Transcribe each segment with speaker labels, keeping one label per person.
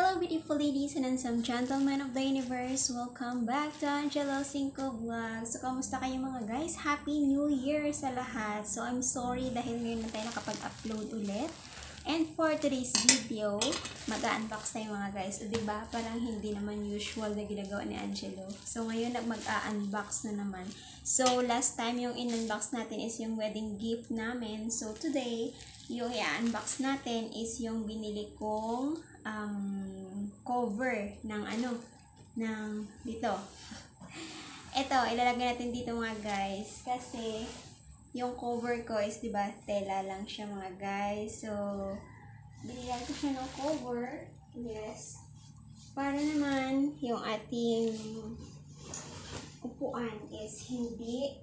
Speaker 1: Hello beautiful ladies and handsome gentlemen of the universe. Welcome back to Angelo Cinco Vlog. So, kamusta kayo mga guys? Happy New Year sa lahat. So, I'm sorry dahil ngayon na tayo nakapag-upload ulit. And for today's video, mag-unbox tayo mga guys. O diba, parang hindi naman usual na ginagawa ni Angelo. So, ngayon mag-unbox na naman. So, last time yung in-unbox natin is yung wedding gift namin. So, today, yung i-unbox natin is yung binili kong cover ng dito. Ito, ilalagay natin dito mga guys. Kasi, yung cover ko is, diba, tela lang siya mga guys. So, binigyan ko siya ng cover. Yes. Para naman, yung ating upuan is hindi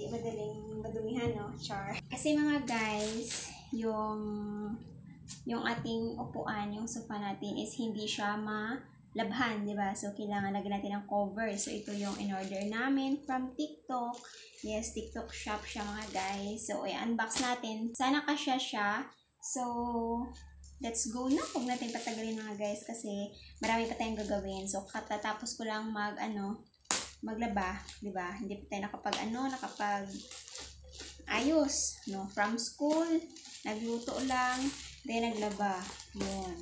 Speaker 1: madaling madumihan, no? Char. Kasi mga guys, yung ating upuan, yung sofa natin is hindi siya malabhan, di ba? So, kailangan lagyan natin ng cover. So, ito yung in-order namin from TikTok. Yes, TikTok shop siya mga guys. So, i-unbox natin. Sana kasya siya. So, let's go na. Huwag natin patagalin mga guys kasi marami pa tayong gagawin. So, katatapos ko lang maglaba, di ba? Hindi pa tayo nakapag ayos, no? From school, nagluto lang, then naglaba. Yun.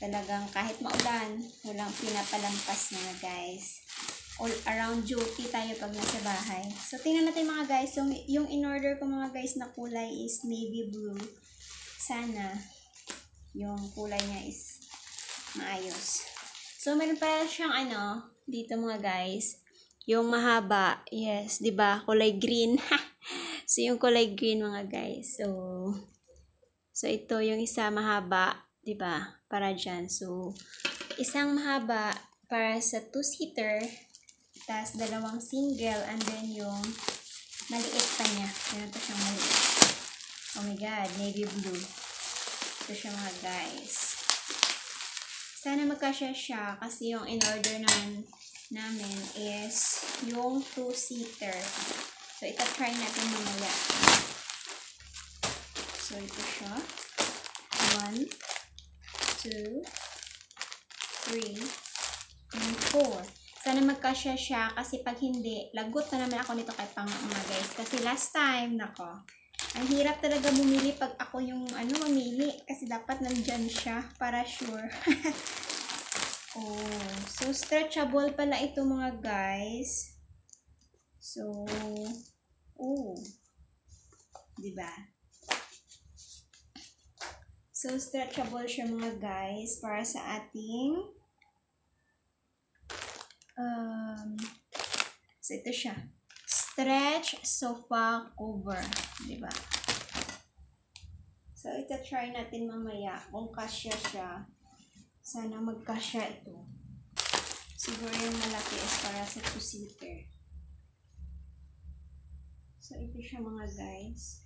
Speaker 1: Talagang kahit maulan, walang pinapalampas mga guys. All around duty tayo pag nasa bahay. So, tingnan natin mga guys. Yung in-order ko mga guys na kulay is navy blue. Sana yung kulay niya is maayos. So, meron pa siyang dito mga guys. Yung mahaba. Yes, 'di ba? Kulay green. So, yung kulay green mga guys. So ito yung isa mahaba, 'di ba? Para diyan. So, isang mahaba para sa two-seater, tas dalawang single, and then yung maliit pa niya. Meron pa siyang maliit. Oh my god, navy blue. Ito siya mga guys. Sana magkasya siya kasi yung in-order namin is yung two-seater. So, ita-try natin mamaya. So, ito siya. 1, 2, 3, and 4. Sana magkasya siya kasi pag hindi, lagot na naman ako nito kay mga guys. Kasi last time, nako, ang hirap talaga bumili pag ako yung mamili. Kasi dapat nandyan siya para sure. Oh, so stretchable pala ito mga guys. So, diba? So, stretchable siya mga guys para sa ating so ito siya. Stretch sofa cover, diba? So, ito try natin mamaya kung kasya siya. Sana magkasya ito. Siguro yung malaki is para sa two-seater. So, ito siya mga guys.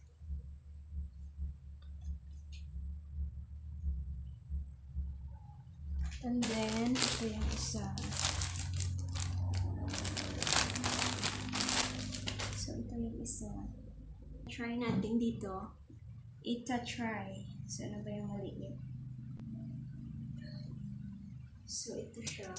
Speaker 1: And then, ito yung isa. So, ito yung isa. Try natin dito. Ita-try. So, ano ba yung maliit? So, ito siya.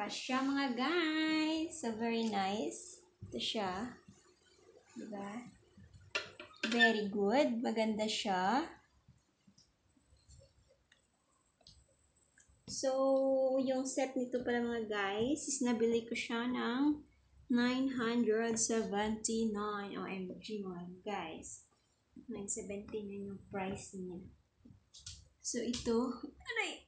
Speaker 1: Kasya mga guys. So, very nice. Ito siya. Diba? Very good. Maganda siya. So, yung set nito pala mga guys is nabili ko siya ng 979. OMG mga guys. 979 yung price niya. So, ito. Aray!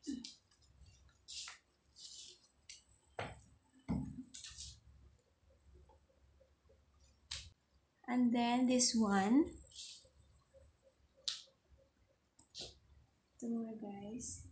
Speaker 1: And then, this one. Ito mga guys.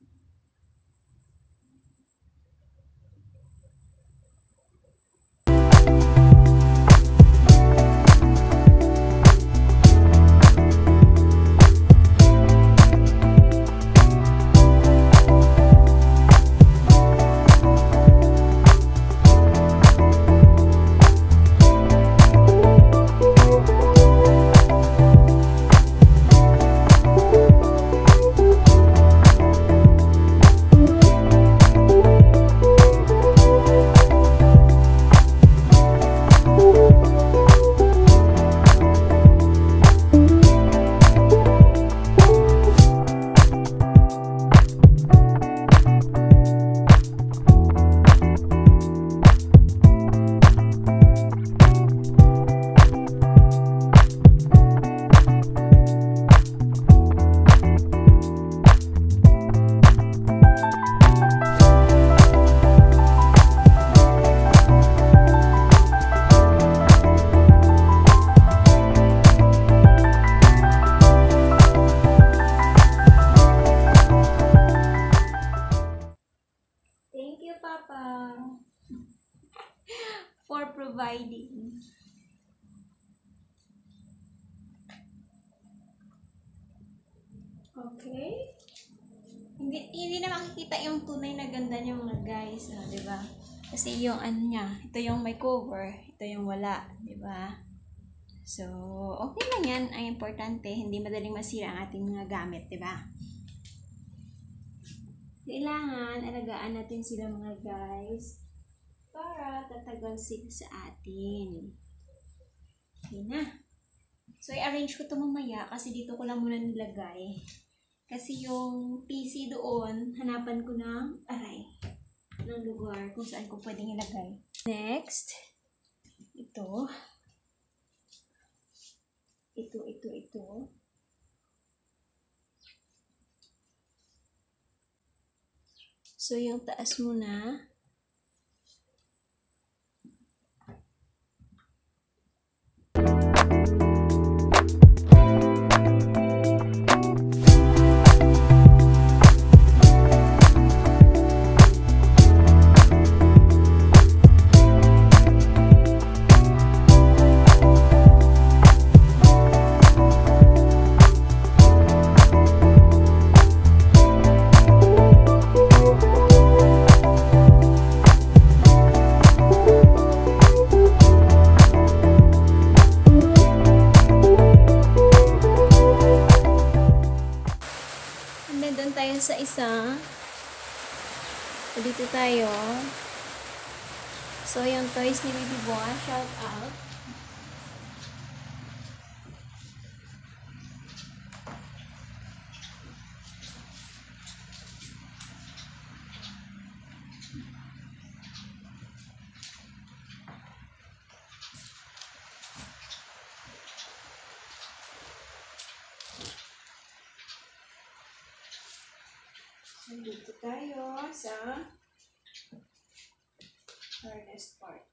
Speaker 1: for providing. Okay? Hindi na makikita yung tunay na ganda niya mga guys, di ba? Kasi yung ano niya, ito yung may cover, ito yung wala, di ba? So, okay lang yan. Ang importante, hindi madaling masira ang ating mga gamit, di ba? Kailangan alagaan natin sila mga guys para tatagal sila sa atin. Okay na. So, i-arrange ko ito mamaya kasi dito ko lang muna nilagay. Kasi yung PC doon, hanapan ko ng lugar kung saan ko pwedeng ilagay. Next, ito. Ito. So, yung taas muna. Sa isa. So, dito tayo. So, yung toys ni Baby Boa, shout out. Dito tayo sa harness part.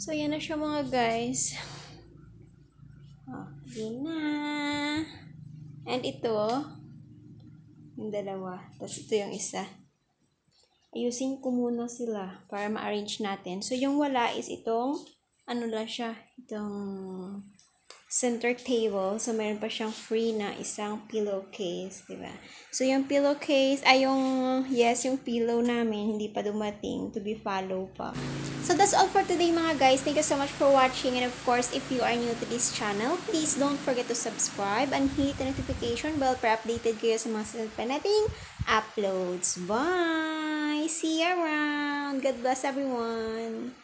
Speaker 1: So, yan na siya mga guys. Okay na. And ito, yung dalawa. Tapos ito yung isa. Ayusin ko muna sila para ma-arrange natin. So, yung wala is itong, ano lang siya, itong center table. So, mayroon pa siyang free na isang pillowcase, diba? So, yung pillowcase, ay yung pillow namin, hindi pa dumating, to be follow pa. So, that's all for today mga guys. Thank you so much for watching. And of course, if you are new to this channel, please don't forget to subscribe and hit the notification bell para updated kayo sa mga sunod nating uploads. Bye! See you around! God bless everyone!